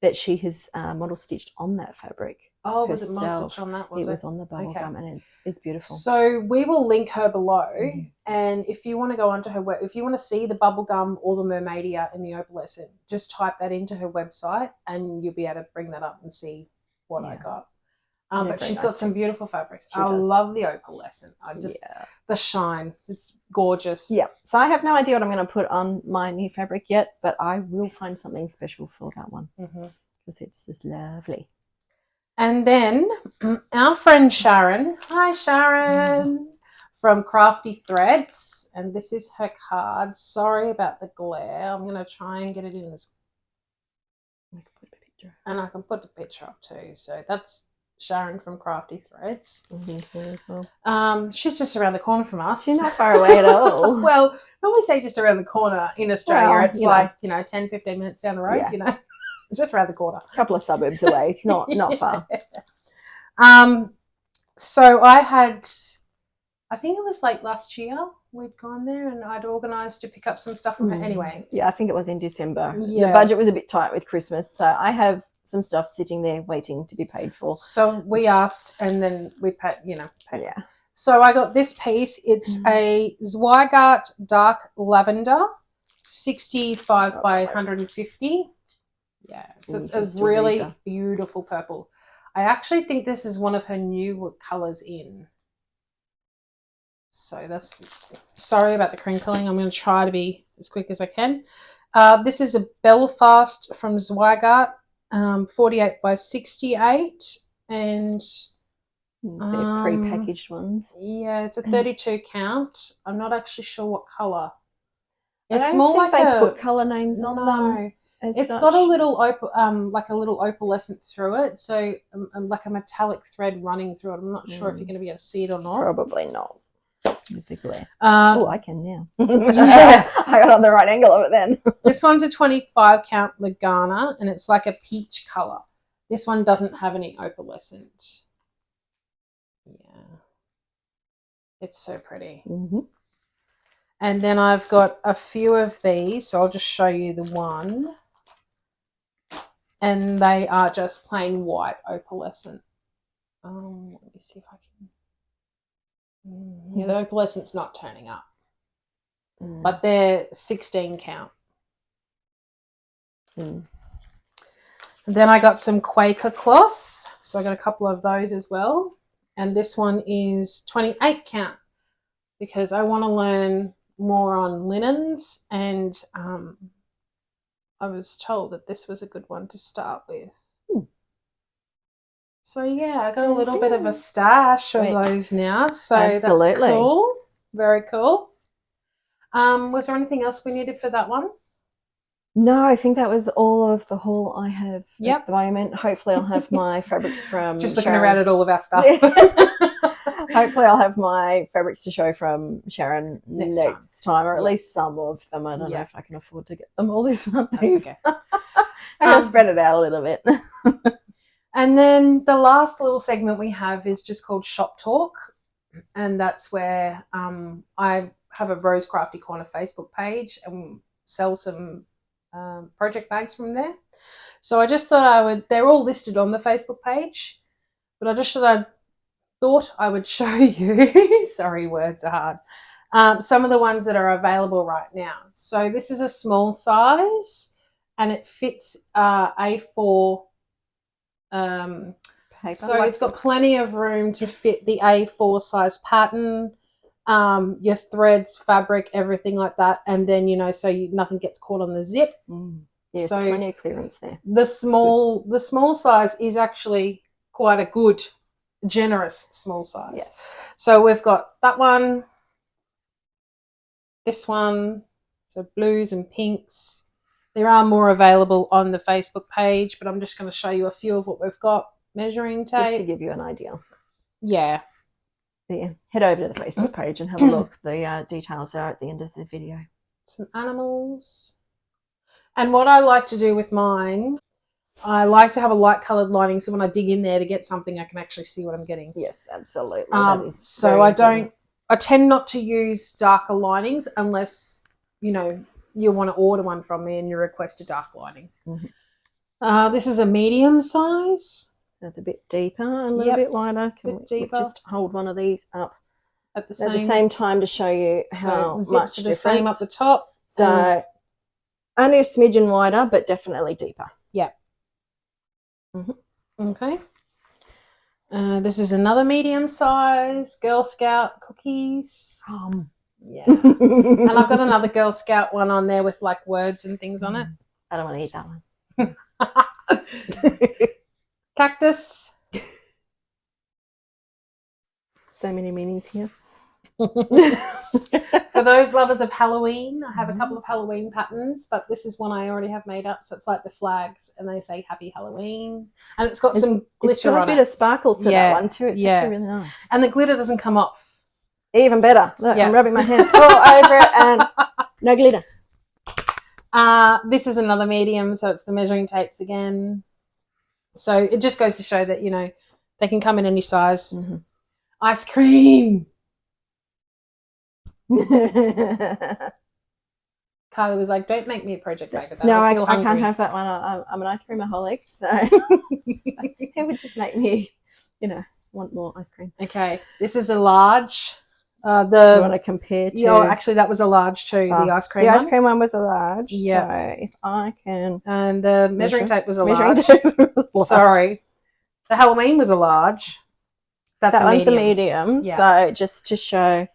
A: that she has model stitched on that fabric.
B: Oh, was it model stitched on that?
A: It was on the bubblegum, and it's beautiful.
B: So we will link her below, and if you want to go onto her if you want to see the bubblegum or the Mermaidia in the opalescent, just type that into her website, and you'll be able to bring that up and see what I got. But she's got some beautiful fabrics. I love the opalescent. The shine. It's gorgeous.
A: Yeah. So I have no idea what I'm going to put on my new fabric yet, but I will find something special for that one because it's just lovely.
B: And then our friend Sharon, hi Sharon, from Crafty Threads, and this is her card. Sorry about the glare. I'm going to try and get it in as, and I can put the picture up too. So that's Sharon from Crafty Threads. She's just around the corner from us.
A: She's not far away at all.
B: Well, when we say just around the corner in Australia, it's like 10, 15 minutes down the road, It's just around the corner.
A: A couple of suburbs away. It's not far.
B: So I think it was like last year we'd gone there and I'd organised to pick up some stuff from her anyway.
A: Yeah, I think it was in December.
B: Yeah.
A: The budget was a bit tight with Christmas, so I have some stuff sitting there waiting to be paid for.
B: So we asked and then we paid, paid.
A: Yeah.
B: So I got this piece. It's a Zweigart Dark Lavender, 65 by 150. Yeah, so it's a really beautiful purple. I actually think this is one of her new colours in. So that's, sorry about the crinkling. I'm going to try to be as quick as I can. This is a Belfast from Zweigart, 48 by 68. And
A: they're pre-packaged ones.
B: Yeah, it's a 32 count. I'm not actually sure what colour.
A: It's more like they put colour names on them.
B: It's got a little like a little opalescent through it, so like a metallic thread running through it. I'm not sure if you're going to be able to see it or not.
A: Probably not with the glare. I can now.
B: Yeah,
A: I got on the right angle of it then.
B: This one's a 25 count Lagana, and it's like a peach colour. This one doesn't have any opalescent. Yeah, it's so pretty. And then I've got a few of these, so I'll just show you the one. And they are just plain white opalescent. Let me see if I can. Yeah, the opalescent's not turning up. But they're 16 count. And then I got some Quaker cloth. So I got a couple of those as well. And this one is 28 count because I want to learn more on linens, and I was told that this was a good one to start with. So yeah, I got a little bit of a stash of those now, so that's cool. Very cool. Was there anything else we needed for that one?
A: No, I think that was all of the haul I have at the moment. Hopefully I'll have my fabrics from
B: just looking around at all of our stuff.
A: Hopefully I'll have my fabrics to show from Sharon next time, or at least some of them. I don't know if I can afford to get them all this month.
B: That's okay.
A: I'm going to spread it out a little bit.
B: And then the last little segment we have is just called Shop Talk. And that's where I have a Rose Crafty Corner Facebook page and sell some project bags from there. So I just thought they're all listed on the Facebook page, but I just thought I would show you, sorry, words are hard, some of the ones that are available right now. So this is a small size and it fits A4 paper. So it's got plenty of room to fit the A4 size pattern, your threads, fabric, everything like that, and then so nothing gets caught on the zip.
A: Yes, so plenty of clearance there.
B: The small size is actually quite a good, generous small size. Yes. So we've got that one, this one, so blues and pinks. There are more available on the Facebook page, but I'm just going to show you a few of what we've got. Measuring tape.
A: Just to give you an idea.
B: Yeah.
A: Yeah. Head over to the Facebook page and have a look. The details are at the end of the video.
B: Some animals. And what I like to do with mine, I like to have a light coloured lining so when I dig in there to get something, I can actually see what I'm getting.
A: Yes, absolutely.
B: So I tend not to use darker linings unless, you want to order one from me and you request a dark lining. This is a medium size.
A: That's a bit deeper, a little bit wider. Can we just hold one of these up at the same time to show you how much difference?
B: The same up the top.
A: So only a smidgen wider, but definitely deeper.
B: Yeah. Okay. This is another medium size Girl Scout cookies. Yeah. And I've got another Girl Scout one on there with like words and things on it.
A: I don't want to eat that one.
B: Cactus.
A: So many meanings here.
B: For those lovers of Halloween, I have a couple of Halloween patterns, but this is one I already have made up. So it's like the flags and they say Happy Halloween. And it's got some glitter on it. It's got a bit
A: of sparkle to that one too. It's actually really nice.
B: And the glitter doesn't come off.
A: Even better. Look, I'm rubbing my hand all over it and no glitter.
B: This is another medium, so it's the measuring tapes again. So it just goes to show that, they can come in any size. Ice cream. Kylie was like, don't make me a project bag of that.
A: No, I can't have that one. I'm an ice creamaholic, so it would just make me, want more ice cream.
B: Okay, this is a large.
A: Do you want to compare to?
B: Yeah, actually, that was a large too. The ice cream.
A: The
B: ice
A: cream one was a large.
B: Yeah.
A: So if I can.
B: And the measuring tape was a large. Sorry, the Halloween was a large. That one's a medium.
A: Yeah. So just to show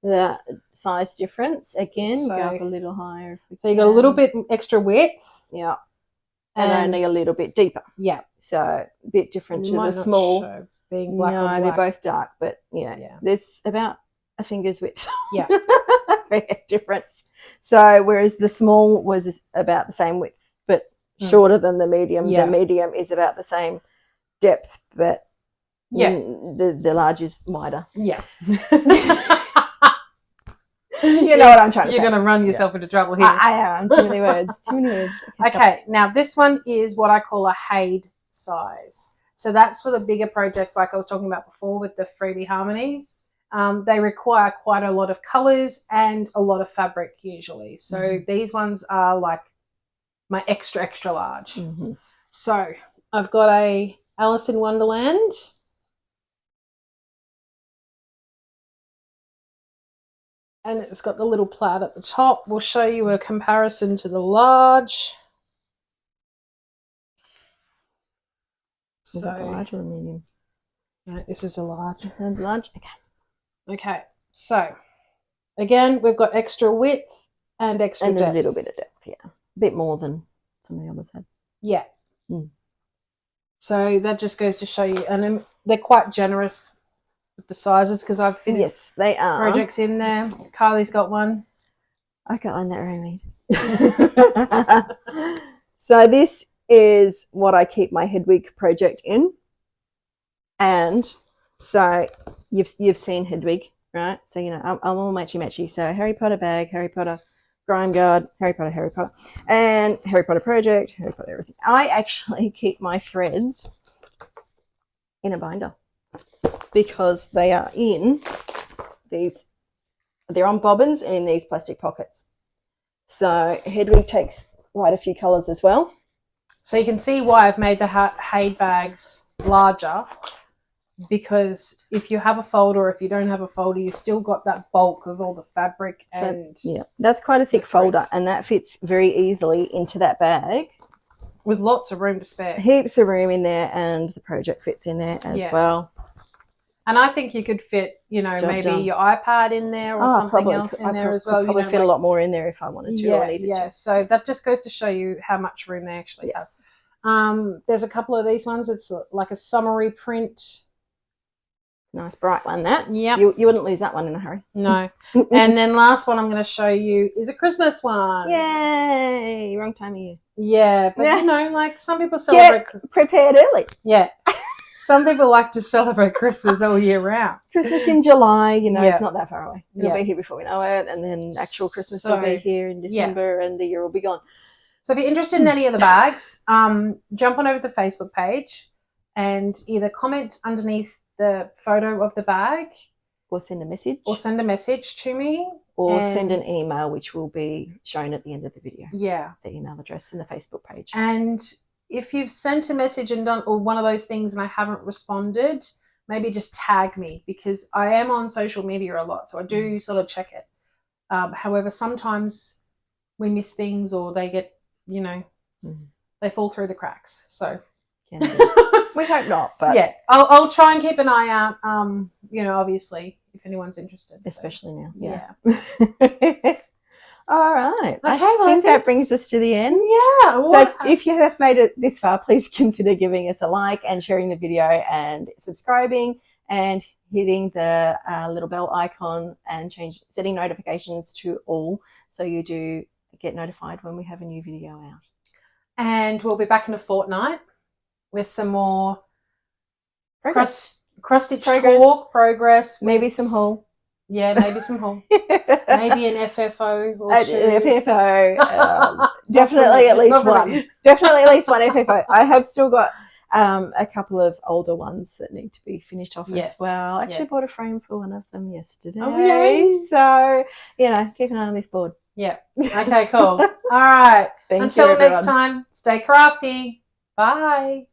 A: the size difference again, go up a little higher.
B: So you got a little bit extra width.
A: Yeah. And only a little bit deeper.
B: Yeah.
A: So a bit different to the small.
B: Being black.
A: No, they're both dark, but there's about a finger's width.
B: Yeah.
A: Difference. So whereas the small was about the same width, but shorter than the medium. Yeah. The medium is about the same depth, but the large is wider.
B: Yeah.
A: You know what I'm trying to say.
B: You're going to run yourself into trouble here.
A: I am. Too many words.
B: Okay, now this one is what I call a Haid size. So that's for the bigger projects like I was talking about before with the Freebie Harmony. They require quite a lot of colours and a lot of fabric usually. So these ones are like my extra, extra large. So I've got a Alice in Wonderland. And it's got the little plaid at the top. We'll show you a comparison to the large.
A: Is that the large or the medium?
B: No, this is a large.
A: That's large? Okay.
B: Okay, so again, we've got extra width and extra depth.
A: And a little bit of depth, yeah. A bit more than some of the others had.
B: Yeah. So that just goes to show you. And they're quite generous with the sizes because I've finished
A: they are.
B: projects in there. Kylie's got one.
A: I got one that Romy. So this is what I keep my Hedwig project in. And so you've seen Hedwig, right? So I'm all matchy. So Harry Potter bag, Harry Potter grime guard, Harry Potter, and Harry Potter project, Harry Potter everything. I actually keep my threads in a binder because they are in these. They're on bobbins and in these plastic pockets. So Hedwig takes quite a few colours as well.
B: So you can see why I've made the Haid bags larger, because if you have a folder or if you don't have a folder, you've still got that bulk of all the fabric. And
A: yeah, that's quite a thick folder, and that fits very easily into that bag.
B: With lots of room to spare.
A: Heaps of room in there, and the project fits in there as well.
B: And I think you could fit, maybe your iPad in there or something else in there as well.
A: Could probably fit a lot more in there if I wanted to or needed to.
B: So that just goes to show you how much room they actually have. There's a couple of these ones. It's like a summary print.
A: Nice bright one, that.
B: Yeah.
A: You wouldn't lose that one in a hurry.
B: No. And then last one I'm going to show you is a Christmas one.
A: Yay! Wrong time of year.
B: Yeah, but some people celebrate.
A: Get prepared early.
B: Yeah. Some people like to celebrate Christmas all year round.
A: Christmas in July, it's not that far away. It'll be here before we know it, and then actual Christmas will be here in December, and the year will be gone.
B: So if you're interested in any of the bags, jump on over to the Facebook page and either comment underneath the photo of the bag,
A: or send a message,
B: to me,
A: or send an email, which will be shown at the end of the video.
B: Yeah,
A: the email address and the Facebook page.
B: And if you've sent a message and done or one of those things and I haven't responded, maybe just tag me, because I am on social media a lot, so I do sort of check it. However, sometimes we miss things, or they get, they fall through the cracks. So
A: we hope not, but
B: yeah, I'll try and keep an eye out. Obviously, if anyone's interested,
A: especially now.
B: Yeah.
A: All right.
B: Okay,
A: I think that brings us to the end.
B: Yeah.
A: So if you have made it this far, please consider giving us a like and sharing the video and subscribing and hitting the little bell icon and setting notifications to all, so you do get notified when we have a new video out.
B: And we'll be back in a fortnight with some more cross-stitch talk, progress.
A: Maybe some haul.
B: Yeah, maybe some haul. Maybe an FFO or two.
A: An FFO. Definitely at least one. Definitely at least one FFO. I have still got a couple of older ones that need to be finished off as well. I actually bought a frame for one of them yesterday.
B: Oh, yay.
A: So, keep an eye on this board.
B: Yeah. Okay, cool. All right.
A: Thank you,
B: Until
A: everyone.
B: next time, stay crafty. Bye.